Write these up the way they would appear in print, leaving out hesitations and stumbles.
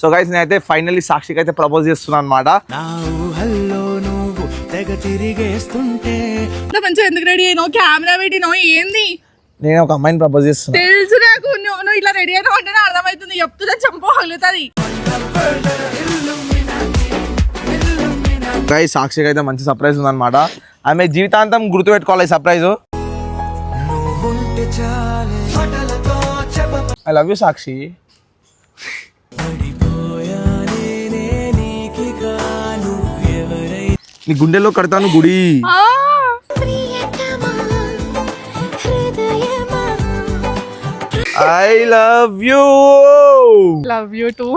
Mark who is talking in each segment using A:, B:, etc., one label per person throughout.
A: So guys నేనైతే finally సాక్షికి అయితే ప్రపోజ్ చేస్తున్నాను అన్నమాట.
B: మంచిగా ఎందుకు రెడీ అయినావు? కెమెరా పెట్టినావు ఏంది?
A: నేను ఒక అమ్మాయిని ప్రపోజ్ చేస్తున్నా.
B: తెలుసు నాకు, నువ్వు ఇట్లా రెడీ అయినావు అంటేనే అర్థమవుతుంది. చెప్తున్నా చంపగలుగుతుంది.
A: గైస్ సాక్షికి అయితే మంచి సర్ప్రైజ్ ఉందన్నమాట. ఆమె జీవితాంతం గుర్తుపెట్టుకోవాలి ఈ surprise. I love you Sakshi. నీ గుండెల్లో కడతాను గుడి. I love you.
B: Love you too.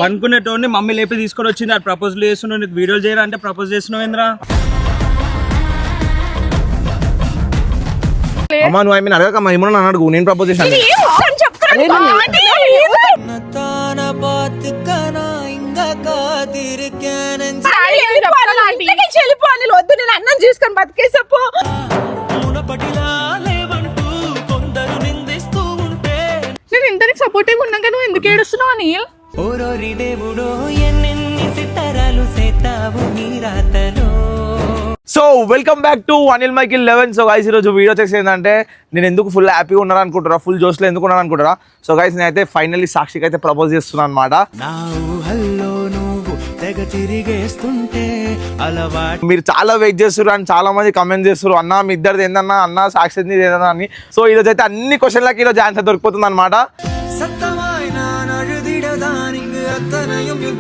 C: అనుకునేటోని మమ్మీ లేపి తీసుకొని వచ్చింది. అది ప్రపోజల్ చేస్తున్నావు, నీకు వీడియోలు చేయరా అంటే ప్రపోజ్ చేస్తున్నావు ఏంద్రా?
A: అమ్మా నువ్వు ఆమె అడగకమ్మా, ఏమన్నా అడుగు. నేను ప్రపోజ్ చేశాను.
B: వద్దు, నేను అన్నం చేసుకొని బతికేసప్పో. నేను ఇంతనికి సపోర్టివ్ ఉన్నాక నువ్వు ఎందుకు ఏడుస్తున్నావు Anil?
A: So welcome back to Anil Michael 11. So guys ఈరోజు వీడియో చేసి ఏంటంటే నేను ఎందుకు ఫుల్ హ్యాపీగా ఉన్నాను అనుకుంటారా, ఫుల్ జోష్లో ఎందుకు ఉన్నాను అనుకుంటారా. సో గైస్ నేనైతే ఫైనల్లీ సాక్షికి అయితే ప్రపోజ్ చేస్తున్నాను అనమాట. మీరు చాలా వెయిట్ చేస్తారు అండ్ చాలా మంది కమెంట్ చేస్తారు, అన్న మీ ఇద్దరిది ఏందన్నా, అన్న సాక్షి ఏదన్నా అని. సో ఈరోజు అయితే అన్ని క్వశ్చన్లకి ఈరోజు ఆన్సర్ దొరికిపోతుంది అనమాట.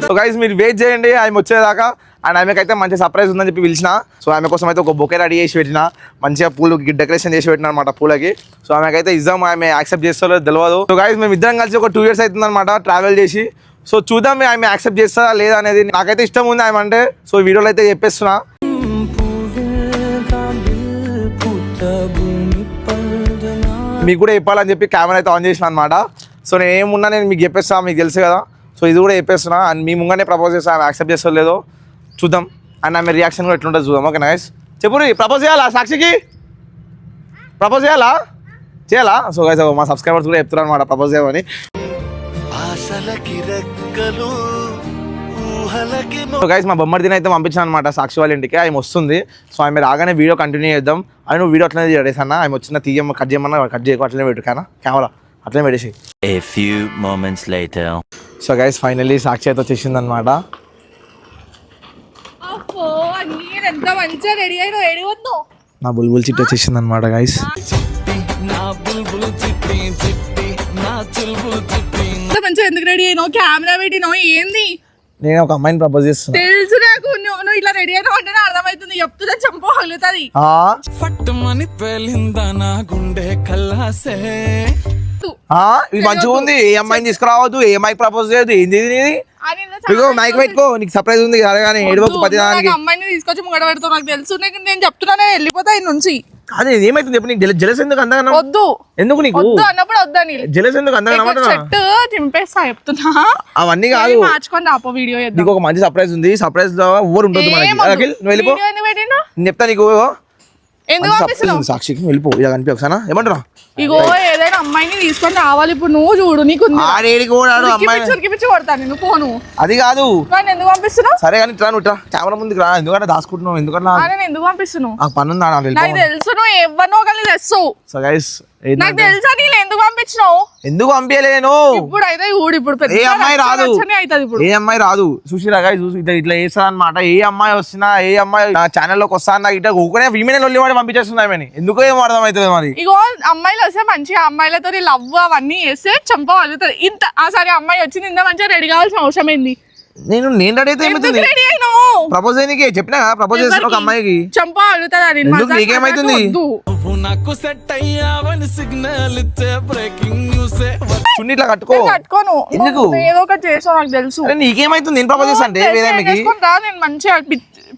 A: సో గైస్ మీరు వెయిట్ చేయండి ఆమె వచ్చేదాకా. అండ్ ఆమెకైతే మంచి సర్ప్రైజ్ ఉందని చెప్పి పిలిచిన. సో ఆమె కోసం అయితే ఒక బొకే రెడీ చేసి పెట్టిన, మంచిగా పూలు డెకరేషన్ చేసి పెట్టిన అనమాట పూలకి. సో ఆమెకైతే ఇద్దాం, ఆమె యాక్సెప్ట్ చేస్తారో తెలియదు. సో గైస్ మేము ఇద్దరం కలిసి ఒక 2 years అవుతుంది అనమాట ట్రావెల్ చేసి. సో చూద్దాం ఆమె యాక్సెప్ట్ చేస్తారా లేదా అనేది. నాకైతే ఇష్టం ఉంది ఆమె అంటే. సో వీడియోలో అయితే చెప్పేస్తున్నా. మీకు కూడా చెప్పాలని చెప్పి కెమెరా అయితే ఆన్ చేసిన అనమాట. సో నేను ఏమున్నా నేను మీకు చెప్పేస్తా, మీకు తెలుసు కదా. సో ఇది కూడా చెప్పేస్తున్నా. అండ్ మీ ముంగానే ప్రపోజ్ చేస్తా, ఆమె యాక్సెప్ట్ చేస్తా లేదో చూద్దాం. అండ్ ఆమె రియాక్షన్ కూడా ఎట్లుంటుంది చూద్దాం. Okay nice. చెప్పు ప్రపోజ్ చేయాలా సాక్షికి? ప్రపోజ్ చేయాలా? సో గైస్ మా సబ్స్క్రైబర్స్ కూడా చెప్తున్నారు అనమాట ప్రపోజ్ చేయమని. సో గైస్ మా బొమ్మడిని అయితే పంపించాను అనమాట సాక్షి వాళ్ళ ఇంటికి. ఆమె వస్తుంది. సో ఆమె రాగానే వీడియో కంటిన్యూ చేద్దాం. అని నువ్వు వీడియో అట్లనే చేసేసన్నా, ఆమె వచ్చిన తీయమ్మ కట్ చేయమన్నా కట్ చేయకు, అట్లనే పెట్టు కానా కెమెరా అట్లనే పెట్టేసి. సో గైస్ ఫైనల్లీ సాక్షి అయితే వచ్చేసింది అనమాట.
B: ఎంత మంచిగా రెడీ అయినా ఏడివద్దు.
A: నా బుల్బుల్ చిట్టి వచ్చేసింది అనమాట గైస్.
B: మంచిగా ఎందుకు రెడీ అయినావు? కెమెరా పెట్టినావు ఏంది?
A: నేను ఒక అమ్మాయిని ప్రపోజ్ చేస్తున్నా.
B: తెలుసు నాకు, నువ్వు ఇట్లా రెడీ అయినావు అంటేనే అర్థమవుతుంది. చెప్తున్నా చంపగలుగుతుంది.
A: ఇది మంచిగా ఉంది. ఏ అమ్మాయిని తీసుకురావద్దు, ఏ అమ్మాయికి ప్రపోజ్ చేయదు. ఏంది ఇది? మైక్ పెట్టుకో, నీకు సర్ప్రైజ్ ఉంది కదా. కానీ ఏడవకు ప్రతిదానికి.
B: అమ్మాయిని తీసుకొచ్చి ముంగడ పెడతావు నాకు తెలుసు. నేను చెప్తున్నానే వెళ్ళిపోతా ఈ నుంచి.
A: అదే ఏమైతుంది చెప్పు. నీకు జెలస్ ఎందుకు అంతగా?
B: వద్దు.
A: ఎందుకు నీకు
B: వద్దు అన్నప్పుడు వద్దని.
A: జెలస్ ఎందుకు అంతగా?
B: చెట్టు చింపేస్తా చెప్తున్నా.
A: అవన్నీ కాదు,
B: మార్చుకొని ఆపో వీడియో.
A: నీకు ఒక మంచి సర్ప్రైజ్ ఉంది. సర్ప్రైజ్ లో ఊరు ఉంటుంది మనకి. నువ్వు వెళ్ళిపో, నేను చెప్తా నీకు. సాక్షికి వెళ్ళిపో, ఇలా కనిపి ఒకసారి. ఏమంటున్నా?
B: ఇగో ఏదైనా అమ్మాయిని తీసుకొని రావాలి ఇప్పుడు. నువ్వు చూడు, నీకు కొడతాను నేను ఫోను.
A: అది కాదు,
B: ఎందుకు పంపిస్తున్నావు?
A: సరే కానీ నువ్వు కెమెరా ముందుకు రా. ఎందుకంటే దాచుకుంటున్నావు? ఎందుకన్నా
B: ఎందుకు పంపిస్తున్నావు?
A: నాకు పని ఉంది.
B: నాకు తెలుసు నువ్వు ఎవరినో కలిసి తెస్తావు.
A: సో గైస్
B: నాకు తెలుసా నీళ్ళు ఎందుకు పంపించినావు?
A: ఎందుకు పంపించలేను?
B: ఇప్పుడు అయితే ఇప్పుడు
A: ఏ అమ్మాయి రాదు, ఏ అమ్మాయి రాదు. చూసిరా గైస్, చూసి ఇట్లా చేస్తా అనమాట. ఏ అమ్మాయి వస్తున్నా, ఏ అమ్మాయి నా ఛానల్లోకి వస్తా అన్న ఇట్లా ఊకనే విమెన్ ఒళ్ళి వాడి పంపించేస్తున్నాయి. ఎందుకో ఏమో అర్థం అవుతుంది మరి.
B: ఇగో అమ్మాయిలు వస్తే మంచిగా అమ్మాయిలతో లవ్ అవన్నీ చేస్తే చంపగలుగుతుంది. ఇంత సరే అమ్మాయి వచ్చింది, ఇంత మంచిగా రెడీ కావాల్సిన అవసరం ఏంది?
A: నేను రెడీ అయితే ఏమవుతుంది? ప్రపోజ్ అయ్యి చెప్పినా ప్రపోజ్ చేసిన ఒక అమ్మాయికి
B: చంపగలుగుతుంది.
A: నీకేమైతుంది? చున్నీ ఇట్లా
B: కట్టుకోను.
A: ఎందుకు?
B: ఏదో ఒకటి చేసావు నాకు తెలుసు.
A: నీకేమైతుంది? నేను ప్రపోజ్ చేస్తా అంటే
B: నేను మంచిగా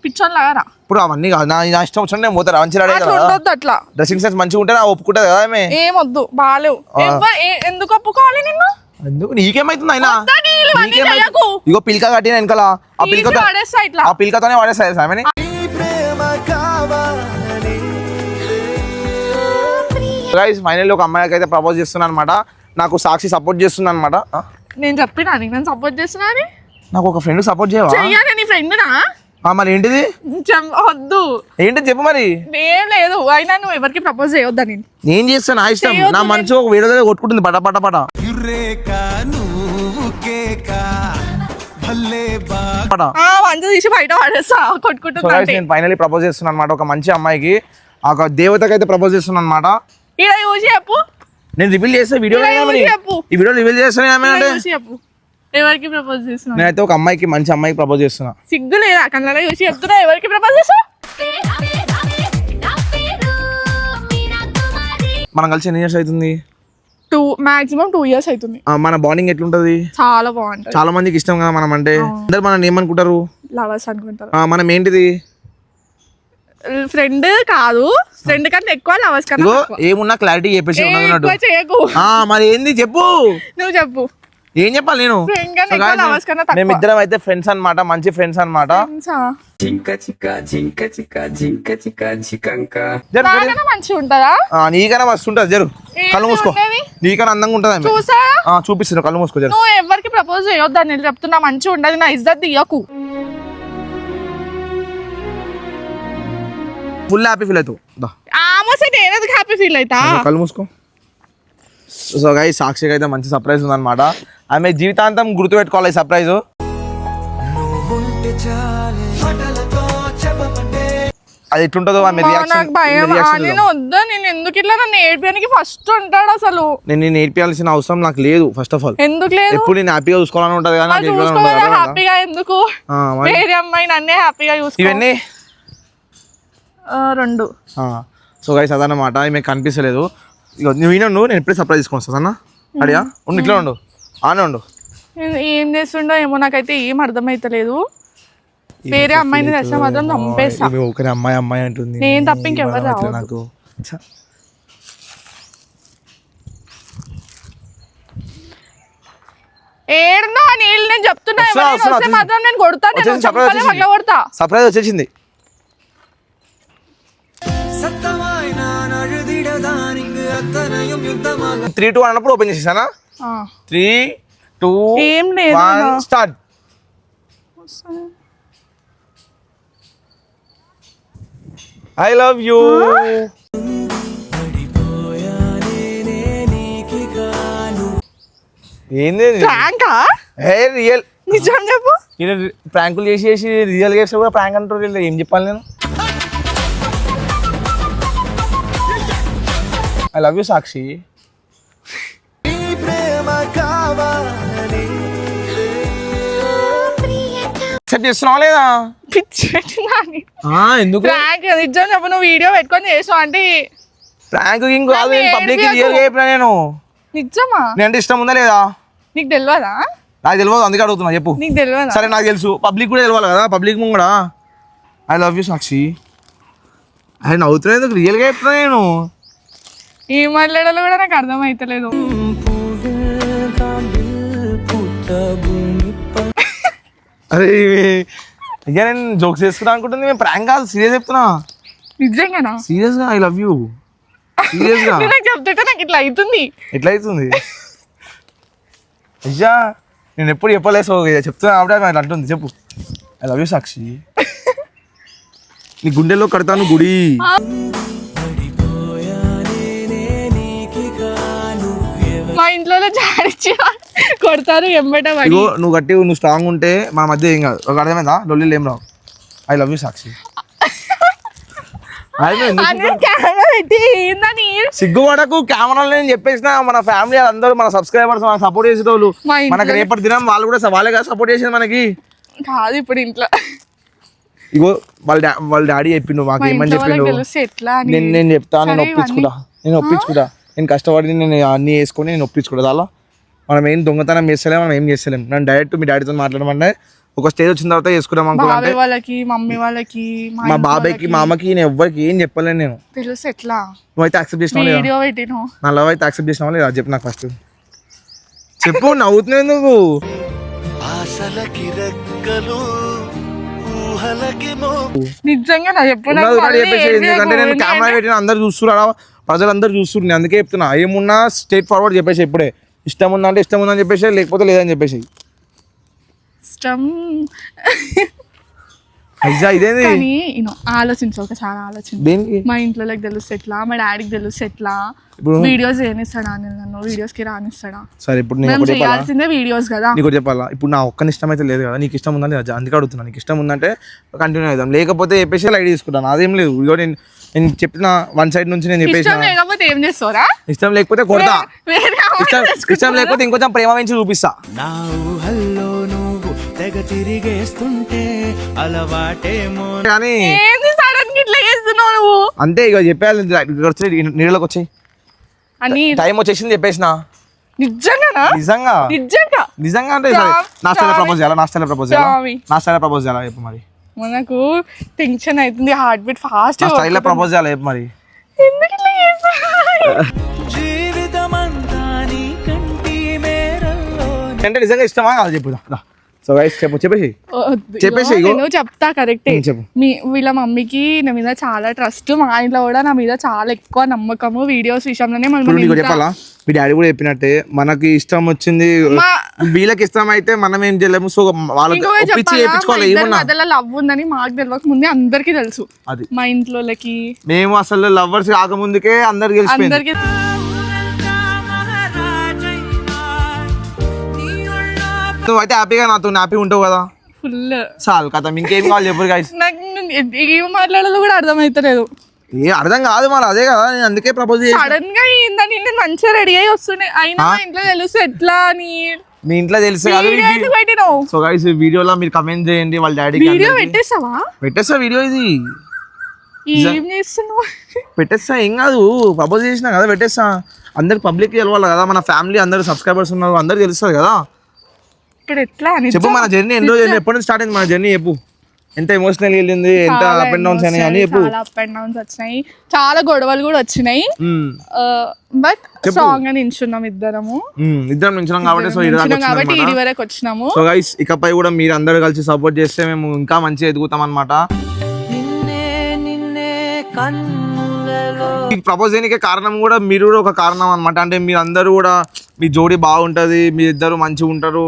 B: పిచ్చోన్ లాగా.
A: ఇప్పుడు అవన్నీ కాదు, నా ఇష్టం వచ్చిన నేను పోతారా మంచిగా
B: అట్లా
A: డ్రెస్సింగ్ సెన్స్ మంచిగా ఉంటే ఒప్పుకుంటా కదా.
B: ఏమొద్దు, బాగాలేవు. ఎందుకు ఒప్పుకోవాలి నిన్ను?
A: ఎందుకు? నీకేమైతుంది? అయినా ఇగో పిల్క కట్టిన వెనకాల ఆ పిల్కతోనే వాడేస్తా. గైస్ ఫైనల్లీ ఒక అమ్మాయికి అయితే ప్రపోజ్ చేస్తున్నా అనమాట. నాకు సాక్షి సపోర్ట్ చేస్తుంది అనమాట.
B: నేను చెప్పినా నేను సపోర్ట్ చేస్తున్నా అని.
A: నాకు ఒక ఫ్రెండ్ సపోర్ట్ చేయవా?
B: చెయ్యాలి నీ ఫ్రెండ్ నా
A: మరి ఏంటిది?
B: వద్దు
A: ఏంటి చెప్పు మరి.
B: ఏం లేదు, అయినా నువ్వు ఎవరికి ప్రపోజ్ చేయొద్దా?
A: నేను చేస్తాను, నా ఇష్టం. నా మనసు ఒక వేరే దగ్గర కొట్టుకుంటుంది పట పట పట
B: మంచి తీసి బయట పడేస్తా కొట్టుకుంటున్నా.
A: నేను ఫైనల్లీ ప్రపోజ్ చేస్తున్నాను అనమాట ఒక మంచి అమ్మాయికి, ఒక దేవతకి అయితే ప్రపోజ్ చేస్తున్నాను అనమాట.
B: ఇలా చూసి చెప్పు.
A: నేను రివీల్ చేస్తే వీడియో ఈ వీడియో రివీల్ చేస్తాను.
B: చెప్పు ఎవరికి ప్రపోజ్ చేస్తున్నా?
A: నేనైతే ఒక అమ్మాయికి మంచి అమ్మాయికి ప్రపోజ్ చేస్తున్నా.
B: సిగ్గు లేదా కళ్ళలో చూసి చెప్తున్నా ఎవరికి ప్రపోజ్ చేస్తా?
A: మనం కలిసి ఎన్ని ఇయర్స్ అవుతుంది?
B: మాక్సిమం 2 years అవుతుంది.
A: మన బాండింగ్ ఎట్లుంటది?
B: చాలా బాగుంటది.
A: చాలా మందికి ఇష్టం కదా మనం అంటే. అందరు మనం ఏమనుకుంటారు?
B: లవర్స్ అనుకుంటారు.
A: మనం ఏంటిది?
B: ఫ్రెండ్ కాదు, ఫ్రెండ్ కంటే ఎక్కువ లవర్స్ కన్నా
A: ఏమున్నా క్లారిటీ చెప్పేసి
B: చేయకు.
A: మరి ఏంది చెప్పు,
B: నువ్వు చెప్పు.
A: ఏం చెప్పాలి నేను? మేమిద్దరం అయితే ఫ్రెండ్స్ అన్నమాట, మంచి ఫ్రెండ్స్ అన్నమాట.
B: మంచిగా ఉంటుందా?
A: నీకన్నా మస్తు ఉంటుంది. జరు కళ్ళు మూసుకో, నీకన్నా అందంగా ఉంటుంది. చూపిస్తున్నా, కళ్ళు మూసుకో. జరు
B: నువ్వు ఎవరికి ప్రపోజ్ చేయొద్దని నేను చెప్తున్నా. మంచిగా ఉండదు, నా ఇజ్జత్ తీయకు.
A: ఫుల్ హ్యాపీ ఫీల్ అవుతావు.
B: హ్యాపీ ఫీల్ అవుతా.
A: కళ్ళు మూసుకో. సో గైస్ సాక్షికి అయితే మంచి సర్ప్రైజ్ ఉందన్నమాట. ఆమె జీవితాంతం గుర్తుపెట్టుకోవాలి ఈ సర్ప్రైజ్. అది ఎట్లుంటుందో ఆమె రియాక్షన్.
B: నేను ఎందుకు ఇట్లా నన్ను ఏడ్పడానికి ఫస్ట్ ఉంటాడు అసలు.
A: నేను ఏడ్పియాల్సిన అవసరం నాకు లేదు. ఫస్ట్ ఆఫ్ ఆల్
B: ఎందుకు లేదు?
A: ఎప్పుడు నేను హ్యాపీగా చూసుకోవాలని ఉంటది కదా.
B: హ్యాపీగా ఎందుకు? వేరే అమ్మాయి నన్నే హ్యాపీగా చూసుకో.
A: ఇవన్నీ
B: 2.
A: సో గైస్ అదన్నమాట. ఈమె కనిపించలేదు. నువ్వు నేను ఎప్పుడే సర్ప్రైజ్ తీసుకొని వస్తాను అన్న. అడిగా ఉండు, ఇట్లా ఉండు, ఆనే ఉండు.
B: ఏం చేస్తుండో ఏమో నాకైతే ఏం అర్థమైతలేదు. వేరే అమ్మాయిని తెస్తే మాత్రం చంపేస్తా.
A: ఒకరి అమ్మాయి అమ్మాయి అంటుంది.
B: నేను తప్ప ఇంకెవరు రావద్దు
A: నాకు.
B: ఏడున్నా నీళ్ళు నేను చెప్తున్నా మాత్రం నేను కొడతా.
A: సర్ప్రైజ్ వచ్చేసింది. 3, 2 అన్నప్పుడు ఓపెన్ చేసేసానా? 3, 2, 1 స్టార్ట్. I love you. ఏంది రియల్?
B: నిజం చెప్పు.
A: ప్రాంకులు చేసి రియల్ గా కూడా ప్రాంక్ అంటారు. ఏం చెప్పాలి నేను? I love you Sakshi. Accept చేస్తున్నావా లేదా? ఎందుకు
B: నిజం చెప్పు. నువ్వు వీడియో పెట్టుకొని చేసావు అంటే
A: ప్రాంక్ కాదు, పబ్లిక్ రియల్ గా చెప్పినా నేను.
B: నిజమా?
A: నేనంటే ఇష్టం ఉందా లేదా?
B: నీకు తెలియదా?
A: నాకు తెలియదు, అందుకే అడుగుతున్నా. చెప్పు.
B: నీకు తెలియదా?
A: సరే నాకు తెలుసు, పబ్లిక్ కూడా తెలియాలి కదా. పబ్లిక్ కూడా ఐ లవ్ యూ సాక్షి. అది నవ్వుతున్నా, రియల్ గా చెప్తున్నా నేను.
B: ఈ మాట్లాడాలో కూడా నాకు అర్థమైతలేదు.
A: అరే ఇక నేను జోక్స్ చేసుకున్నా అనుకుంటుంది. మేము ప్రాంక్ కాదు, సీరియస్ చెప్తున్నా.
B: నిజంగానా?
A: సీరియస్ గా ఐ లవ్ యూ. సీరియస్ గా
B: చెప్తుంటే నాకు ఇట్లా అవుతుంది.
A: ఎట్లా అవుతుంది? అయ్యా నేను ఎప్పుడు చెప్పలేదు. సో చెప్తున్నా కాబట్టి అట్లా అంటుంది. చెప్పు. I love you Sakshi. నీ గుండెల్లో కడతాను గుడి.
B: మా ఇంట్లో జాడిచ్చి కొడతారు ఎంబట.
A: నువ్వు గట్టి, నువ్వు స్ట్రాంగ్ ఉంటే మన మధ్య ఏం కాదు. ఒక అర్థమైందా? లొల్లి ఏం రావు. ఐ లవ్ యూ సాక్షి. సిగ్గుపడకు. కెమెరాలో నేను చెప్పేసిన మన ఫ్యామిలీ అందరూ, మన సబ్స్క్రైబర్స్, మన సపోర్ట్ చేసేటోళ్ళు, మనకి రేపటి దినం వాళ్ళు కూడా వాళ్ళే కదా సపోర్ట్ చేసేది మనకి.
B: కాదు ఇప్పుడు ఇంట్లో
A: ఇగో వాళ్ళ డాడీ చెప్పిండు మాకు ఏమని చెప్పిండు. నేను చెప్తా, నేను ఒప్పించుకుంటా. నేను కష్టపడి నేను అన్నీ వేసుకొని నేను ఒప్పించుకుంటా. అలా మనం ఏం దొంగతనం చేస్తలేం, మనం ఏం చేస్తలేం. నేను డైరెక్ట్ మీ డాడీతో మాట్లాడమంటే ఒక స్టేజ్ వచ్చిన తర్వాత చేసుకున్నాం అనుకుంటే
B: వాళ్ళకి, మమ్మీ వాళ్ళకి,
A: మా బాబాయ్కి, మా అమ్మకి నేను ఎవ్వరికి ఏం చెప్పలేను. నేను
B: తెలుసు ఎట్లా.
A: నువ్వైతే యాక్సెప్ట్ చేసినావు, నా లవ్ అయితే యాక్సెప్ట్ చేసినావా లేదా? చెప్పు నాకు ఫస్ట్ చెప్పు. నవ్వుతున్నావు నువ్వు.
B: నిజంగా
A: ఎందుకంటే నేను కెమెరా పెట్టిన అందరు చూస్తున్నారా, ప్రజలందరూ చూస్తుండే, అందుకే చెప్తున్నా. ఏమున్నా స్ట్రైట్ ఫార్వర్డ్ చెప్పేసి ఇప్పుడే. ఇష్టం ఉందంటే ఇష్టం ఉందని చెప్పేసి, లేకపోతే లేదని చెప్పేసి.
B: ఇష్టం
A: అయ్యా ఇదేంది
B: కానీ ఆలోచించు, ఒకసారి ఆలోచించు.
A: దేనికి?
B: మా ఇంట్లో తెలుస్తే ఎట్లా, మా డాడీకి తెలుస్తే ఎట్లా, వీడియోస్ ఏనిస్తాడా నన్ను, వీడియోస్ కి రానిస్తాడా?
A: సరే ఇప్పుడు నేను
B: మేము
A: ఒకటి చెప్పాలా,
B: చేయాల్సిందే వీడియోస్ కదా.
A: నీకు చెప్పాలా, ఇప్పుడు నా ఒక్కని ఇష్టం అయితే లేదు కదా, నీకు ఇష్టం ఉందని అందుకే అడుగుతున్నా. నీకు ఇష్టం ఉందంటే కంటిన్యూ అవుతాం, లేకపోతే చెప్పేసి లైట్ తీసుకుంటాను. అదేం లేదు. ఇగో నేను చెప్పిన వన్ సైడ్ నుంచి నేను చెప్పేసి,
B: ఇష్టం లేకపోతే ఏం చేస్తారా?
A: ఇష్టం లేకపోతే కొడతా,
B: వేరే
A: ఇష్టం లేకపోతే ఇంకొంచెం ప్రేమ పెంచి చూపిస్తా.
D: నా ఊహల్లో నువ్వు తెగ తిరిగేస్తుంటే అలవాటేమో.
A: కానీ
B: ఏంది సడన్ గా ఇట్లా చేస్తున్నావు నువ్వు?
A: అంతే ఇక చెప్పేయాలి, నీళ్ళకి వచ్చాయి
B: అని
A: టైం వచ్చేసింది చెప్పేసిన.
B: నిజంగానా?
A: నిజంగా
B: నిజంగా
A: నిజంగా అంటే సరే, నా స్టైల్ ప్రపోజ్ చేయాలా, నా స్టైల్ ప్రపోజ్ చేయాలా,
B: స్వామి.
A: నా స్టైల్ ప్రపోజ్ చేయాలా చెప్పు మరి.
B: మనకు టెన్షన్ అవుతుంది, హార్ట్ బీట్ ఫాస్ట్.
A: నా స్టైల్ ప్రపోజ్ చేయాలా చెప్పు మరి.
B: ఎందుకు ఇట్లా చేస్తున్నావు?
D: జీవితమంతా నీ కంటి మేరల్లో.
A: అంటే నిజంగా ఇష్టమా కాదు చెప్పు. సో గైస్ చెప్పేసి
B: వద్దు.
A: చెప్పేసి
B: ఇగో నేను చెప్తా కరెక్టే.
A: చెప్పు.
B: వీళ్ళ మమ్మీకి నా మీద చాలా ట్రస్ట్, మా ఇంట్లో కూడా నా మీద చాలా ఎక్కువ నమ్మకము. వీడియోస్ విషయంలోనే
A: ఇప్పుడు నీకు చెప్పాలా, మీ డాడీ కూడా చెప్పినట్టే, మనకి ఇష్టం వచ్చింది వీళ్ళకి ఇష్టం అయితే మనం ఏం చేయలేము. సో వాళ్ళకి ఒప్పించి చేయించుకోవాలి. ఏమన్నా
B: మధ్యలో లవ్ ఉందని మాకు తెలియక ముందే అందరికి తెలుసు,
A: అది
B: మా ఇంట్లోకి.
A: మేము అసలు లవర్స్ కాకముందుకే అందరికి తెలిసిపోయింది.
B: అందరికి
A: నువ్వైతే హ్యాపీగా నాతో హ్యాపీ ఉంటావు కదా,
B: ఫుల్
A: చాలు కదా. ఇంకేం కావాలి చెప్పరు గైస్.
B: నాకు ఏం మాట్లాడాలో కూడా అర్థమవుతలేదు.
A: అర్థం కాదు మరి, అదే కదా నేను అందుకే ప్రపోజ్ చేసి.
B: సడన్ గా ఏందని నేను మంచిగా రెడీ అయ్యి వస్తుండే, అయినా మా ఇంట్లో తెలుసు ఎట్లా అని.
A: మీ ఇంట్లో తెలుసు
B: వీడియో ఎందుకు పెట్టినావు?
A: సో గైస్ వీడియోలో మీరు కమెంట్ చేయండి వాళ్ళ డాడీ.
B: వీడియో పెట్టేస్తావా?
A: పెట్టేస్తా వీడియో, ఇది
B: ఏం చేస్తున్నావు?
A: పెట్టేస్తా, ఏం కాదు. ప్రపోజ్ చేసినా కదా పెట్టేస్తా. అందరికి పబ్లిక్ తెలవాలి కదా, మన ఫ్యామిలీ అందరు సబ్స్క్రైబర్స్ ఉన్నారు, అందరికి తెలుస్తుంది కదా.
B: ఇక్కడ ఎట్లా
A: చెప్పు మన జర్నీ ఎన్ని రోజులు, ఎప్పటి నుంచి స్టార్ట్ అయింది మన జర్నీ చెప్పు. ఎంత ఎమోషనల్ వెళ్ళింది, ఎంత అప్ అండ్ డౌన్స్ అని చెప్పు.
B: చాలా అప్ అండ్ డౌన్స్ వచ్చినాయి, చాలా గొడవలు కూడా వచ్చినాయి. బట్ స్ట్రాంగ్ గా నించున్నాం ఇద్దరము.
A: ఇద్దరం నించున్నాం కాబట్టి సో
B: కాబట్టి ఇది వరకు వచ్చినాము.
A: సో గైస్ ఇకపై కూడా మీరు అందరు కలిసి సపోర్ట్ చేస్తే మేము ఇంకా మంచిగా ఎదుగుతాం అనమాట. ప్రపోజ్ చేయడానికి కారణం కూడా మీరు కూడా ఒక కారణం అనమాట. అంటే మీరు అందరూ కూడా మీ జోడీ బాగుంటది, మీ ఇద్దరు మంచిగా ఉంటారు.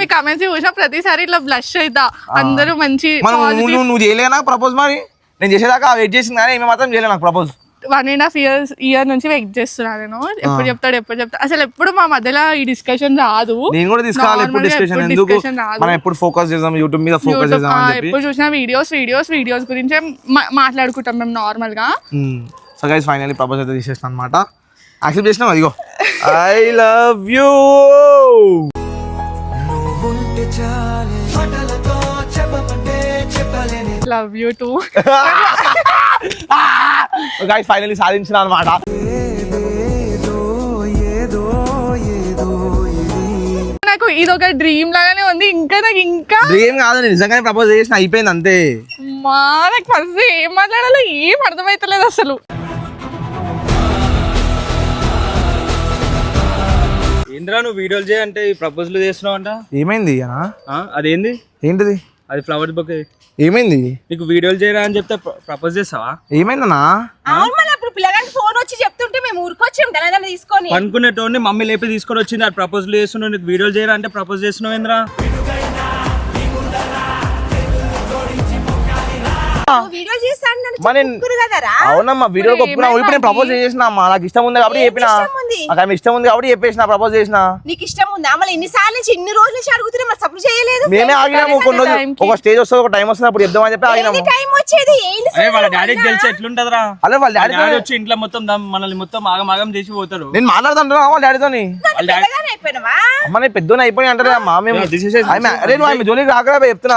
B: మీ కమెంట్స్ చూసిన ప్రతిసారి ఇట్లా బ్లష్ అవుతా, అందరూ మంచి.
A: నువ్వు చేయలేనా ప్రపోజ్? మరి నేను చేసేదాకా వెయిట్ చేసింది కానీ ఏమి మాత్రం చేయలే నాకు ప్రపోజ్.
B: 1.5 years నుంచి వెయిట్ చేస్తున్నా నేను. ఎప్పుడు చెప్తా అసలు ఎప్పుడు మా మధ్యలో ఈ డిస్కషన్ రాదు.
A: నేను కూడా తీసుకోవాలి ఎప్పుడు డిస్కషన్, ఎందుకు మనం ఎప్పుడు ఫోకస్ చేద్దాం యూట్యూబ్ మీద ఫోకస్ చేద్దాం అని చెప్పి.
B: ఎప్పుడు చూసినా వీడియోస్ గురించే మాట్లాడుకుంటాం మేము నార్మల్ గా.
A: సో గైస్ ఫైనల్లీ ప్రపోజ్ అయితే తీసేస్తాను అనమాట. యాక్సెప్ట్ చేసినాం, అదిగో I love you.
B: Love you two.
A: Guys finally సాధించిన అనమాట.
B: నాకు ఇది ఒక డ్రీమ్ లాగానే ఉంది. ఇంకా
A: డ్రీమ్ కాదు, నిజంగానే ప్రపోజ్ చేసిన అయిపోయింది అంతే.
B: నాకు ఫస్ట్ ఏం మాట్లాడాలో ఏం అర్థమైతలేదు అసలు.
C: ఏంద్రా నువ్వు వీడియోలు చేయంటే ప్రపోజల్ చేస్తున్నావు అంట,
A: ఏమైంది?
C: అదేంది?
A: ఏంటిది?
C: అది ఫ్లవర్ బొకే.
A: ఏమైంది?
C: నీకు వీడియోలు చేయరా అని చెప్తే ప్రపోజ్ చేస్తావా?
A: ఏమైందన్నా?
E: అప్పుడు పిల్లగానికి ఫోన్ వచ్చి చెప్తుంటే మేము ఊరుకొచ్చాం దాన్ని తీసుకొని.
C: అనుకునేటోని మమ్మీ లేపి తీసుకొని వచ్చింది, అది ప్రపోజల్ చేస్తున్నావు. నీకు వీడియోలు చేయరా అంటే ప్రపోజ్ చేస్తున్నావు ఏంద్రా?
E: వీడియో చేస్తాను
A: అవునమ్మా వీడియో ఒప్పుకున్నా. ఇప్పుడు నేను ప్రపోజ్ చేసిన అమ్మా, నాకు ఇష్టం ఉంది కాబట్టి చెప్పిన. నాకు ఆమె ఇష్టం ఉంది కాబట్టి చెప్పేసిన, ప్రపోజ్ చేసిన.
E: నీకు ఇష్టం ఉందా? మళ్ళీ ఇన్నిసార్లు నుంచి ఇన్ని రోజుల నుంచి అడుగుతున్నా మరి సపోర్ట్ చేయలేదు.
A: మేమే ఆగినాము కొన్ని రోజులు, ఒక స్టేజ్ వస్తుంది, ఒక టైం వస్తుంది, అప్పుడు చెప్దామని చెప్పి ఆగినాము.
E: టైం వచ్చేది
C: అరే వాళ్ళ డాడీకి తెలిసి ఎట్లుంటదిరా?
A: అదే వాళ్ళ డాడీ
C: వచ్చి ఇంట్లో మొత్తం మనల్ని మొత్తం ఆగమాగం చేసి పోతారు.
A: నేను మాట్లాడుతుంటున్నా వాళ్ళ డాడీతోని.
E: అయిపోయినావా?
A: అమ్మ నేను పెద్దోని అయిపోయి అంటారా అమ్మా మేము. అరే నువ్వు ఆమె జోలికి రాకరా చెప్తున్నా.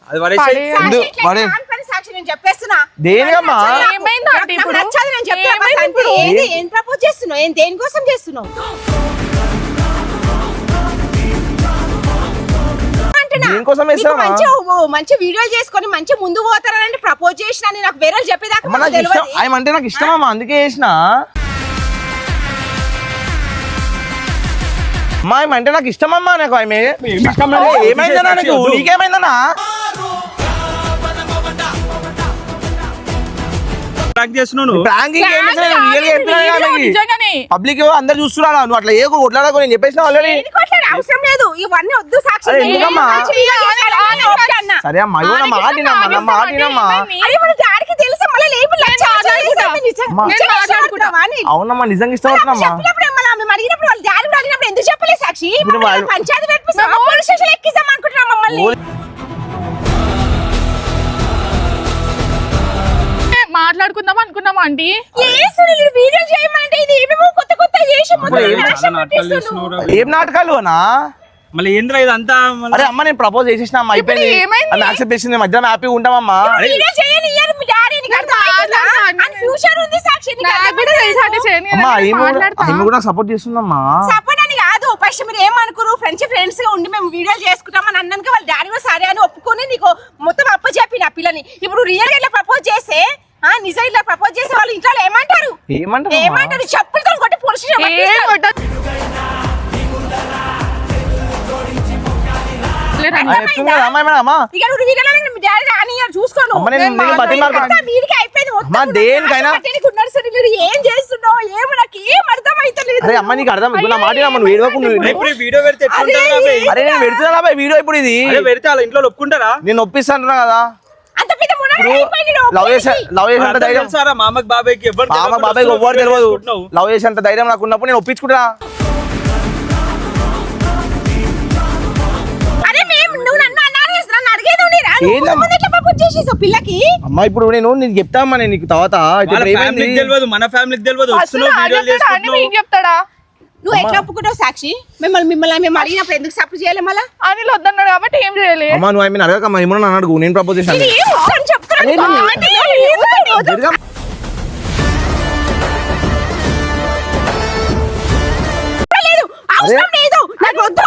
C: అది
E: సాక్షి నేను చెప్పేస్తున్నా.
A: దేనికమ్మా?
E: నచ్చదు నేను చెప్తున్నా. ఏం ప్రపోజ్ చేస్తున్నావు? ఏం దేనికోసం చేస్తున్నావు?
A: దేనికోసం
E: మంచి వీడియోలు చేసుకొని మంచి ముందు పోతారని ప్రపోజ్ చేసిన. నాకు వేరే చెప్పేదాకా
A: ఆయన అంటే నాకు ఇష్టమమ్మా, అందుకే చేసిన. అమ్మా ఆమె అంటే నాకు ఇష్టమమ్మా. నాకు ఆమె ఏమైందన్నా? నీకు నీకేమైందన్నా?
C: ప్రాంక్ చేస్తున్నావు
A: ప్రాంకింగ్
B: నిజంగానే
A: పబ్లిక్ అందరు చూస్తున్నా నువ్వు అట్లా ఏ కొట్లాడకు నేను చెప్పేసిన ఆల్రెడీ
E: అవసరం లేదు ఇవన్నీ వద్దు సాక్షి
A: అరే, ఎందుకమ్మా? సరే అమ్మా ఇవ్వ
B: ఆమెకి
A: మాటినమ్మా
B: ఇష్టం,
A: మాటినమ్మా
B: ఆమెకి
E: అరే మన డాడీకి తెలుసు మళ్ళీ లేపు
A: అమ్మా. అవునమ్మా నిజంగా ఇష్టం అవుతున్నామ్మా
E: చెప్పినప్పుడు మళ్ళీ ఆమె అడిగినప్పుడు వాళ్ళ డాడీ కూడా అడిగినప్పుడు ఎందుకు చెప్పలేదు సాక్షి
A: ఇప్పుడు వాళ్ళు-
E: పంచాయతీ పెట్టిస్తాం పోలీస్ స్టేషన్ ఎక్కిస్తాం అనుకుంటున్నాం మమ్మల్ని
B: మాట్లాడుకుందాం అనుకున్నాం ఆంటీ
E: వీడియో చేయమంటే ఇది ఏమేమో కొత్త కొత్త చేసి మొత్తం
A: ఇప్పుడు ఏం
E: నాశనం పట్టిస్తున్నావు.
A: ఏం నాటకాలు అన్నా
C: మళ్ళీ ఏంద్రా ఇదంతా
A: అరే అమ్మ నేను ప్రపోజ్ చేసేసిన అమ్మ అయిపోయింది
B: ఏమైంది?
A: ఆమె యాక్సెప్ట్ చేసింది మధ్యాహ్నం హ్యాపీగా ఉంటామమ్మా
E: వీడియో చేయని ఇయ్యరు మీ డాడీ నీకు అర్థమవుతుందా? అని ఫ్యూచర్ ఉంది సాక్షి నీకు
B: నాకు కూడా తెలుసు అంటే చేయను కదా,
A: అమ్మా
B: నేను
A: ఏమి
B: మాట్లాడతా.
A: ఆమె కూడా సపోర్ట్ చేస్తుందమ్మా
E: సపోర్ట్ అని కాదు ఫస్ట్ మీరు ఏమనుకోరు ఫ్రెండ్స్ గా ఉండి మేము వీడియో చేసుకుంటాం అని అన్నాక వాళ్ళ డాడీ కూడా సరే అని ఒప్పుకొని నీకు మొత్తం అప్పచెప్పి నా పిల్లని ఇప్పుడు రియల్ గా ఇట్లా ప్రపోజ్ చేస్తే నిజం ఇట్లా ప్రపోజ్ చేసే వాళ్ళు ఇంట్లో ఏమంటారు
A: ఏమంటారు
E: ఏమంటారు చెప్పులతో కొట్టి పోలీసు
B: ఏం కొట్టదు.
A: అమ్మా
E: ఇక నువ్వు వీడియోలో మీ డాడీ రాని చూసుకోను
A: అమ్మ, నేను బతిమాలుకుంటా.
E: వీడికి అయిపోయింది
A: అమ్మా, దేనికైనా?
E: ఏం చేస్తున్నావు ఏమో నాకు ఏం అర్థం అవుతలేదు
A: అరే అమ్మ నీకు అర్థం ఇప్పుడు నా మాట వినమ్మా, నువ్వు ఏడవకు నువ్వు
C: ఇప్పుడు ఈ వీడియో పెడితే ఎట్లుంటారా బే?
A: అరే నేను పెడుతున్నా బాయ్ వీడియో ఇప్పుడు ఇది
C: అరే పెడితే వాళ్ళ ఇంట్లో ఒప్పుకుంటారా
A: నేను ఒప్పిస్తాను కదా
E: అంత పెద్ద మునగాడు అయిపోయింది నువ్వు.
A: లవ్ చేసేంత ధైర్యం
C: తెలుసారా మామకి బాబాయ్కి ఎవరు
A: మామ బాబాయ్ ఎవ్వరు తెలియదు లవ్ చేసేంత ధైర్యం నాకు ఉన్నప్పుడు నేను ఒప్పించుకుంటా
E: అరే నువ్వు నన్ను నన్ను అడిగేది ఉండేరా? నువ్వు
A: ఏందమ్మా?
E: ముందు ఎట్లా ప్రపోజ్ చేసేసావు పిల్లకి
A: అమ్మా ఇప్పుడు నీకు చెప్తామా నేను నీకు తర్వాత ఇప్పుడు
C: వాళ్ళ
A: ఏమైంది?
C: ఫ్యామిలీకి తెలియదు మన ఫ్యామిలీకి తెలియదు
B: అసలు
C: వస్తున్నావు వీడియోలు
B: అడుగుతాడా అని
C: చేసుకుంటున్నావు
B: మీకు చెప్తాడా
E: నువ్వు ఎట్లా ఒప్పుకుంటావు సాక్షి మిమ్మల్ని మేము అడిగినప్పుడు ఎందుకు సపోర్ట్ చేయాలి మళ్ళా
B: అనిల్ వద్దన్నాడు కాబట్టి ఏం చేయలే
A: అమ్మా నువ్వు ఆమె అడగకమ్మా ఏమన్నా నన్ను అడుగు నేను ప్రపోజ్ చేశాను
E: ఏం వద్దని చెప్తున్నాను.
A: అరే నువ్వు-
E: ఆంటీ, ఏం వద్దు.
A: జరగ-
E: లేదు అవసరం లేదు నాకు వద్దు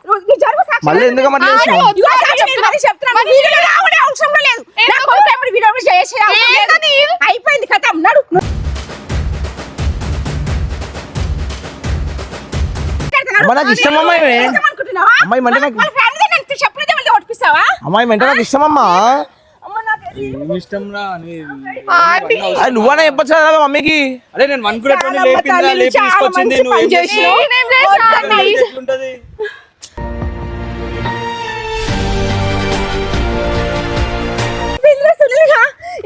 E: నువ్వు జరుగు సాక్షి.
A: మళ్ళీ ఎందుకమ్మా అట్లా చేసినావు?
E: ఇదిగో సాక్షి, నేను మరీ చెప్తున్నాను. వీడియోలో రావడే అవసరం లేదు నా కొడుకు ఎప్పుడు వీడియో చేసే అవసరం లేదు. అయిపోయింది కథ నడు
A: అమ్మా, నాకు ఇష్టం అమ్మా ఇవి.
E: అనుకుంటున్నావా?
A: అమ్మాయి అంటే నాకు-
E: వాళ్ళ ఫ్యామిలీ నాకు చెప్పలేదే వాళ్ళు ఓడిపిస్తావా
A: అమ్మాయి అంటే నాకు ఇష్టం అమ్మా
E: అమ్మ నాకు
C: ఏం ఇష్టం రా అని
B: ఆంటీ
A: అది నువ్వనే చెప్పచ్చు కదా మమ్మీకి
C: అరే నేను అనుకునేటువంటి
E: చాలా
C: లేపిందిరా
E: తల్లి,
C: లేపి
E: చాలా
C: తీసుకొచ్చింది
E: మంచి
C: నువ్వు ఏం
E: పని చేసినావు.
C: చేసినావు?
B: నేనేం చేసినా ఆంటీ?
C: ఎట్లుంటది
E: ఇక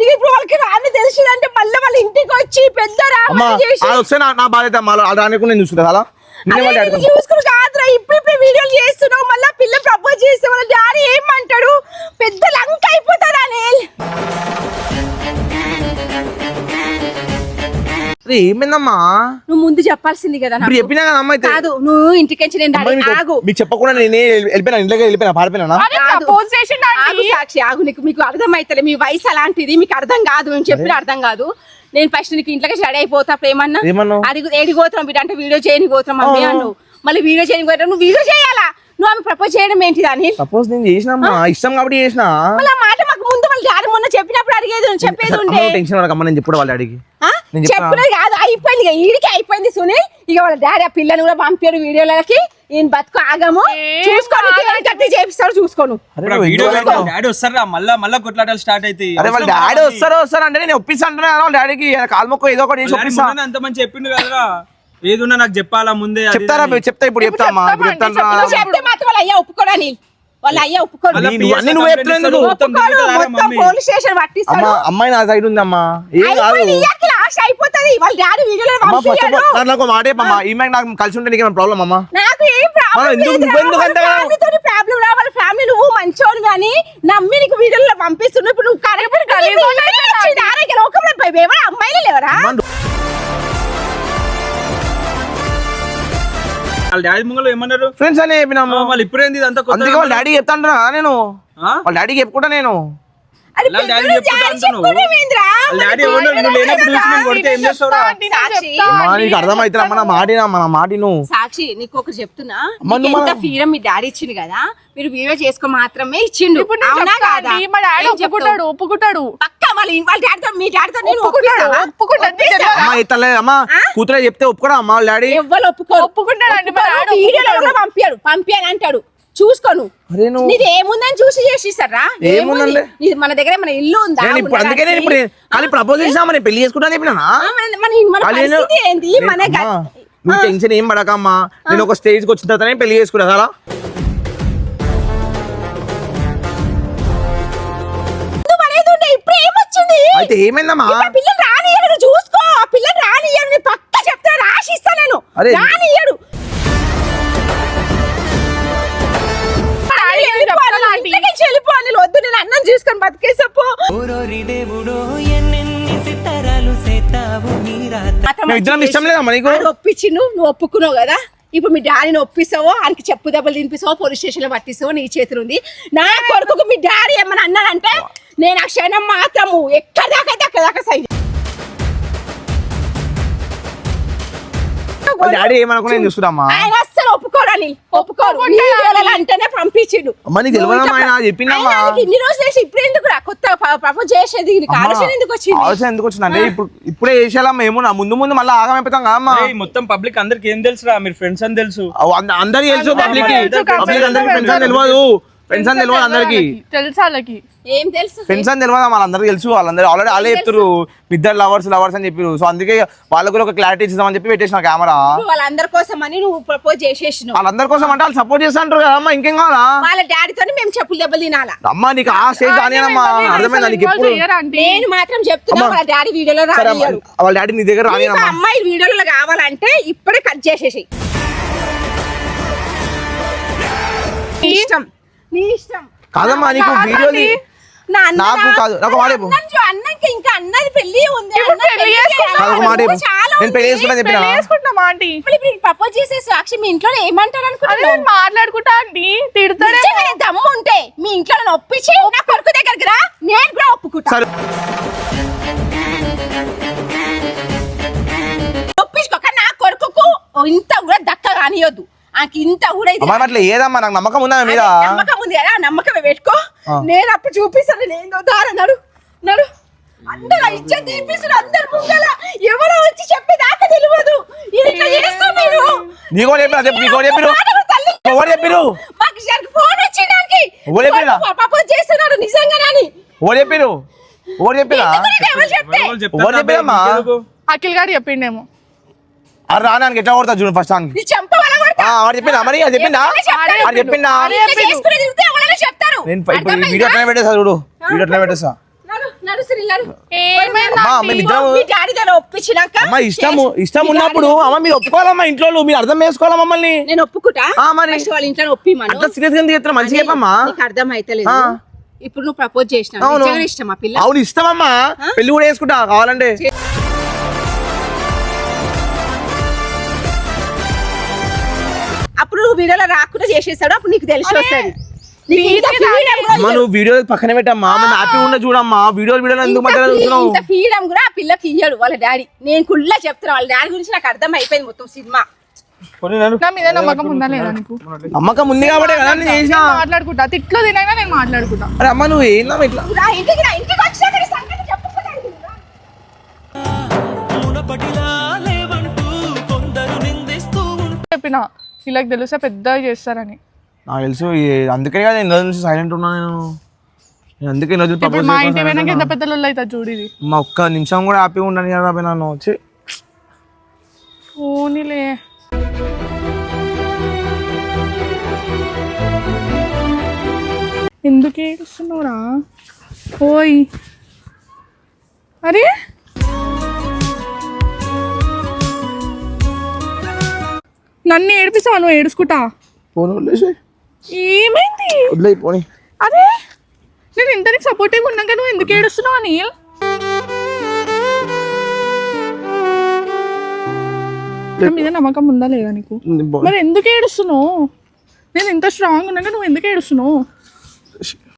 E: ఇప్పుడు వాళ్ళకి రాని తెలిసిందంటే మళ్ళీ వాళ్ళ ఇంటికి వచ్చి పెద్ద
A: అమ్మా
E: రామని చేసి
A: అది వస్తే నా బాధ్యత అమ్మా అది రానికుండా నేను చూసుకుంటా అలా నేనే వాళ్ళు
E: అరే,
A: అడుగుతాను
E: చూసుకుని కాదురా ఇప్పుడు వీడియోలు చేస్తున్నావు మళ్ళీ పిల్ల ప్రపోజ్ చేస్తే వాళ్ళ డాడీ ఏమంటాడు పెద్ద లంక అయిపోతాడు అనిల్
A: అరే ఏమైందమ్మా
E: నువ్వు ముందు చెప్పాల్సింది కదా నాకు.
A: ఇప్పుడు చెప్పినా కదా అమ్మాయి
E: కాదు నువ్వు ఇంటికి నేను
A: అమ్మాయి
E: డాడీ ఆగు
A: మీకు చెప్పకుండా నేనే వెళ్ళిపోయినా ఇంట్లోకి వెళ్ళిపోయినా పారిపోయినా
B: అరే
E: కాదు.
B: ప్రపోజ్ చేసిండు
E: ఆగు
B: ఆంటీ
E: సాక్షి ఆగు మీకు అర్థమైతలే మీ వయసు అలాంటిది మీకు అర్థం కాదు మేము చెప్పిన అర్థం కాదు నేను ఫస్ట్ నీకు ఇంట్లోకి రెడీ అయిపోతా అప్పుడు ఏమన్నా
A: ఏమన్నావు?
E: అది ఏడికి పోతున్నాం బిడ్డ అంటే వీడియో చేయని పోతున్నాం మమ్మీ అన్ను మళ్ళీ వీడియో చేయని పోతావు నువ్వు వీడియో చేయాలా నువ్వు ఆమె ప్రపోజ్ చేయడం ఏంటిది అని
A: సపోజ్ నేను చేసినమ్మా ఇష్టం కాబట్టి చేసిన
E: మళ్ళీ ఆ మాట మాకు ముందు వాళ్ళ డాడీ మొన్న చెప్పినప్పుడు అడిగేది చెప్పేది ఉండే
A: టెన్షన్ పడకమ్మా నేను చెప్పడం వాళ్ళ డాడీకి
E: ఆ?
A: నేను చెప్తా.
E: చెప్పినది కాదు అయిపోయింది ఇక ఈడికి అయిపోయింది సునీల్ ఇక వాళ్ళ డాడీ ఆ పిల్లని కూడా పంపాడు వీడియోలకి ఈయన బతుకు ఆగము చూసుకోను గట్టి చేపిస్తాడు చూసుకోను
A: అరే
C: ఇప్పుడు
A: నువ్వు
C: వీడియో
A: ఎందుకు అడుగుతావు?
C: డాడీ వస్తారా మళ్ళా కొట్లాటలు స్టార్ట్ అవుతాయి
A: అరే వాళ్ళ డాడీ వస్తారు అంటే నేను ఒప్పిస్తా అంటున్నా వాళ్ళ డాడీకి కాలు మొక్క ఏదో ఒకటి చేసి ఒప్పిస్తా
C: అంత మంచి చెప్పిండు కదరా ఏదున్నా నాకు చెప్పాలా ముందే అది
A: చెప్తారా
C: ఇది అని.
A: చెప్తా ఇప్పుడు చెప్తా అమ్మా ఇప్పుడు చెప్తాను రా.
E: నువ్వు చెప్తే మాత్రం వాళ్ళ అయ్యా ఒప్పుకోడా నీళ్ళు వాళ్ళ అయ్యా ఒప్పుకోడు
C: మళ్ళా
A: నువ్వు
C: PS
A: అన్ని నువ్వు
C: కంప్లైంట్
A: చెప్తున్నావు
C: ఇస్తాడు, మొత్తం
E: ఒప్పుకోడు
C: తిరుగుతారా
E: మొత్తం
C: మమ్మీ?
E: పోలీస్ స్టేషన్ పట్టిస్తాడు
A: అమ్మా అమ్మాయి నా సైడ్ ఉంది అమ్మా ఏం కాదు
E: అయిపోయింది ఇయ్యాకి లాస్ట్ అయిపోతుంది వాళ్ళ డాడీ వీడియోలో
A: అమ్మా ఫస్ట్ ఆఫ్
E: పంపించాడు
A: ఆల్ నాకు ఒక మాట చెప్పమ్మా ఈమె నాకు కలిసి ఉంటే నీకేమైనా ప్రాబ్లం అమ్మా
E: నాకు ఏం
A: మనం ఎందుకు అంతగా-
E: ఫ్యామిలీతో ప్రాబ్లం రా వాళ్ళ ఫ్యామిలీ నువ్వు మంచోడు కానీ నమ్మి నీకు వీడియోలో పంపిస్తున్నావు ఇప్పుడు నువ్వు కరెక్ట్ ఆరోగ్య లోకంలో ఎవరు అమ్మాయిలు లేవరా
C: వాళ్ళ డాడీ ముంగలు ఏమన్నారు
A: ఫ్రెండ్స్ అని చెప్పినాము
C: వాళ్ళు ఇప్పుడేంది ఇదంతా కొత్తగా
A: అందుకే వాళ్ళ డాడీ చెప్తాంటున్నా నేను
C: ఆ?
A: వాళ్ళ డాడీకి చెప్పుకుంటా నేను
E: అది
C: వాళ్ళ డాడీ
E: పెద్దలు
C: చెప్పుకుంటా
E: డాడీ
C: అంటున్నావు.
E: చెప్పుకోవడమేంద్రా?
C: వాళ్ళ డాడీ ఎవరు నువ్వు లేనప్పుడు చూసి నేను కొడితే ఏం చేస్తావురా
E: సాక్షి
A: అమ్మా నీకు అర్థమవుతుంది అమ్మా నా మాటినా నా మాటి నువ్వు
E: సాక్షి నీకు ఒకటి చెప్తున్నా
A: అమ్మ,
E: నీకు ఎంత
A: నువ్వు
E: ఫ్రీడమ్ మీ డాడీ ఇచ్చిండు కదా మీరు వీడియో చేసుకో మాత్రమే ఇచ్చిండు
B: ఇప్పుడు నేను
E: అవునా
B: చెప్తా
E: కాదా?
B: ఆంటీ, మా డాడీ
E: ఏం చెప్తావు?
B: ఒప్పుకుంటాడు
E: పక్కా వాళ్ళ డాడీతో మీ డాడీతో నేను
B: ఒప్పుకుంటాడు
E: ఒప్పిస్తావా?
A: అమ్మా ఇతలే అమ్మా కూతురే చెప్తే ఒప్పుకోడా అమ్మా వాళ్ళ డాడీ
E: ఎవ్వరు ఒప్పుకోరు
B: ఒప్పుకుంటాడండి మా డాడీ
E: వీడియోలో కూడా పంపాడు అంటాడు చూసుకోను
A: అరే నువ్వు
E: నీది ఏముందని చూసి చేసిస్తారా
A: ఏముందండి?
E: మన దగ్గర మన ఇల్లు ఉందా
A: నేను ఇప్పుడు అందుకే నేను ఇప్పుడు ఖాళీ ప్రపోజ్ చేసినా మరి పెళ్లి చేసుకుంటా చెప్పినా
E: మన పరిస్థితి ఏంది మన
A: నువ్వు టెన్షన్ ఏం పడకమ్మా నేను ఒక స్టేజ్కి వచ్చిన తర్వాత పెళ్లి చేసుకున్నా చాలా
E: ఇప్పుడు ఏమొచ్చింది
A: అయితే ఏమైందమ్మా
E: పిల్లలు రానియడు చూసుకో ఆ పిల్లలు రానియడు పక్క చెప్తా రాసి ఇస్తా నేను
A: అరే.
E: రానియడు వెళ్ళిపోవాలి వద్దు నేను అన్నం చూసుకొని బతికేసపో
D: ఓరోరి దేవుడో ఎన్నెన్ని సితారాలు సేతావు నీరాత
A: మేము ఇద్దరం ఇష్టం లేదమ్మా నీకు
E: ఒప్పించి నువ్వు ఒప్పుకున్నావు కదా ఇప్పుడు మీ డాడీని ఒప్పిస్తావో ఆయనకి చెప్పు దెబ్బలు తినిపిస్తావో పోలీస్ స్టేషన్ లో పట్టిస్తావో నీ చేతులు ఉంది నా కొడుకు మీ డాడీ ఏమని అన్నాడంటే నేను ఆ క్షణం మాత్రము ఎక్కడ దాకా అయితే అక్కడ దాకా సైడ్
A: డాడీ ఏమనుకున్నా నేను చూసుకున్నామ్మా
E: ఆయన అస్సలు ఒప్పుకోరని ఒప్పుకోరు అంటేనే పంపించిండు
A: అమ్మ నీకు తెలియదమ్మా ఆయన చెప్పిందమ్మా
E: ఇన్ని రోజులు వేసి ఇప్పుడు ఎందుకు కొత్త ప్రపోజ్ చేసేది నీకు ఆలోచన ఎందుకు వచ్చింది
A: ఆలోచన ఎందుకు వచ్చిందంటే ఇప్పుడే చేసేయాలమ్మా ఏమో ముందు ముందు మళ్ళీ ఆగమైపోతాం కదమ్మా
C: ఏయ్, మొత్తం పబ్లిక్ అందరికి ఏం తెలుసురా మీరు ఫ్రెండ్స్ అని తెలుసు
A: అందరికి తెలుసు పబ్లిక్
B: తెలుసు,
A: పబ్లిక్ అందరికి ఫ్రెండ్స్ అని తెలియదు ఫ్రెండ్స్ అని తెలియదు అందరికి
B: తెలుసు వాళ్ళకి
E: ఏం తెలుసు
A: ఫ్రెండ్స్ అని తెలియదు వాళ్ళందరికీ తెలుసు వాళ్ళందరూ ఆల్రెడీ వాళ్ళే చెప్తారు ఇద్దరు లవర్స్ అని చెప్పారు సో అందుకే వాళ్ళకు కూడా ఒక క్లారిటీ ఇద్దామని చెప్పి పెట్టేసిన కెమెరా
E: వాళ్ళందరి కోసం అని నువ్వు ప్రపోజ్ చేసేసినావు
A: వాళ్ళందరి కోసం అంటే వాళ్ళు సపోర్ట్ చేస్తా అంటారు కదమ్మా ఇంకేం కావాలా
E: వాళ్ళ డాడీతో మేము చెప్పులు దెబ్బలు తినాలా
A: అమ్మా నీకు ఆ స్టేజ్ రానియనమ్మా అర్థమైందా నీకు ఎప్పుడు
E: నేను మాత్రం చెప్తున్నా వాళ్ళ డాడీ వీడియోలో
A: సరే
E: రానియడు
A: వాళ్ళ డాడీ నీ దగ్గర
E: నీకు
A: రానియనమ్మా
E: అమ్మాయి వీడియోలో కావాలంటే ఇప్పుడే కట్ చేసేసి నీ ఇష్టం నీ ఇష్టం
A: కాదమ్మా నీకు వీడియోని
E: నా అన్న
A: నాకు కాదు, నాకు మాట చెప్పు.
E: అన్నకి ఇంకా అన్నది పెళ్లి ఉంది
B: ఇప్పుడు
E: అన్నది
B: పెళ్లి
E: పెళ్లి
B: చేసుకుంటా.
A: నాకు ఒక మాట చెప్పు.
E: చాలా
A: నేను పెళ్లి చేసుకున్నా చెప్పినా
B: చేసుకుంటున్నాం ఆంటీ
E: ప్రపోజ్ చేసే సాక్షి మీ ఇంట్లో ఏమంటారు
B: అదే
E: అనుకున్నాను
B: నేను మాట్లాడుకుంటా ఆంటీ తిడతాడే
E: దమ్ము ఉంటే మీ ఇంట్లో నన్ను ఒప్పించి నా కొడుకు దగ్గరికి రా నేను కూడా ఒప్పుకుంటా
A: సరే
E: ఒప్పించుకో కానీ నా కొడుకుకు ఇంత కూడా దక్క కానియొద్దు నాకు ఇంత కూడా ఇది
A: అమ్మా అట్లా ఏదమ్మా నాకు నమ్మకం ఉందా మీద
E: అదే నమ్మకం ఉంది కదా నమ్మకమే పెట్టుకో నేను అప్పుడు చూపిస్తాను నేను దార నడు నడు అందరూ ఇచ్చేది తీపిస్తున్నారు అందరు ముంగల ఎవరో వచ్చి చెప్పేదాకా తెలియదు ఇది ఇట్లా చేస్తావు మీరు
A: నీకో చెప్పినా చెప్పు నీకో చెప్పిరు ఎవరు చెప్పిరు
E: మాకు ఫోన్ వచ్చిందానికి
A: ఎవరు చెప్పిరా?
E: ప్రపోజ్ చేస్తున్నాడు నిజంగానని
A: ఎవరు చెప్పిరు ఎవరు చెప్పిరా
E: ఎవరు చెప్తే
A: ఎవరు చెప్పిరమ్మా
B: అఖిల్ గారు చెప్పిండేమో
A: అది రానానికి ఎట్లా కొడతా చూడు ఫస్ట్ దానికి
E: నీ చెంప వలగొడతా.
A: వాడు చెప్పిందా మరి అది చెప్పిందా అది చెప్పిందా
E: ఇట్లా చేసుకుని తిరిగితే ఎవరైనా చెప్తారు
A: నేను ఇప్పుడు ఈ వీడియో ఎట్లా పెట్టేస్తా చూడు వీడియో ఎట్లా పెట్టేస్తా
E: నడు నడు శ్రీ నడు
B: ఏమైంది
A: అమ్మా మేము ఇద్దరం
E: మీ డాడీ దగ్గర ఒప్పించినాక
A: అమ్మా ఇష్టం ఉన్నప్పుడు అమ్మ మీరు ఒప్పుకోవాలమ్మా ఇంట్లో మీరు అర్థం చేసుకోవాలా మమ్మల్ని
E: నేను ఒప్పుకుంటా
A: మరి.
E: ఫస్ట్ వాళ్ళ ఇంట్లో ఒప్పిమను
A: అంత సీరియస్ గా చెప్తున్నా మంచిగా చెప్పమ్మా
E: నీకు అర్థం అయితలేదు
A: ఆ.
E: ఇప్పుడు నువ్వు ప్రపోజ్ చేసినావు
A: అవును.
E: నిజంగానే ఇష్టమా పిల్ల
A: అవును ఇష్టమమ్మా పెళ్లి కూడా వేసుకుంటా కావాలంటే
E: అప్పుడు నువ్వు వీడియోలో రాకుండా చేసేస్తాడు అప్పుడు నీకు తెలిసి వస్తుంది నీకు ఇంత freedom కూడా
A: అమ్మ నువ్వు వీడియో పక్కన పెట్టమ్మా మేము హ్యాపీ ఉన్న చూడమ్మా వీడియో ఎందుకు మధ్యలో చూస్తున్నావు
E: ఇంత ఫ్రీడమ్ కూడా ఆ పిల్లకి ఇయ్యాడు వాళ్ళ డాడీ నేను కుళ్ళ చెప్తున్నా వాళ్ళ డాడీ గురించి నాకు అర్థం అయిపోయింది మొత్తం సినిమా
B: నా మీద నమ్మకం ఉందా లేదా నీకు
A: నమ్మకం ఉంది కాబట్టి కదా నేను చేసిన
B: నేను మాట్లాడుకుంటా తిట్లో తినైనా నేను మాట్లాడుకుంటా
A: అరే అమ్మ నువ్వు ఏందమ్మా ఇట్లా
E: రా ఇంటికి వచ్చినాక నీ సంగతి చెప్పుకోవడానికి రా.
D: మునపటిలా లేవంటూ కొందరు నిందిస్తూ
B: చెప్పిన వీళ్ళకి తెలిస్తే పెద్దగా చేస్తారని
A: నాకు తెలుసు అందుకనే కదా నేను రోజు నుంచి సైలెంట్ ఉన్నా నేను అందుకే ఈ రోజు
B: ఇప్పుడు
A: ప్రపోజ్
B: మా ఇంటి వెనక ఎంత పెద్ద లొల్లి అవుతుంది చూడు ఇది
A: మా ఒక్క నిమిషం కూడా హ్యాపీగా ఉండని కదా అబ్బాయి నన్ను వచ్చి
B: ఓనిలే ఎందుకు ఏడుస్తున్నావురా ఓయ్ అరే నన్ను ఏడిపిస్తావా నువ్వు ఏడుచుకుంటా
A: పోనీ వదిలేసి
B: ఏమైంది
A: వదిలేయి పోనీ
B: అరే నేను ఇంతనికి సపోర్టివ్గా ఉన్నాక నువ్వు ఎందుకు ఏడుస్తున్నావు అనిల్ నా మీద నమ్మకం ఉందా లేదా నీకు మరి ఎందుకు ఏడుస్తున్నావు నేను ఇంత స్ట్రాంగ్ ఉన్నాక నువ్వు ఎందుకు ఏడుస్తున్నావు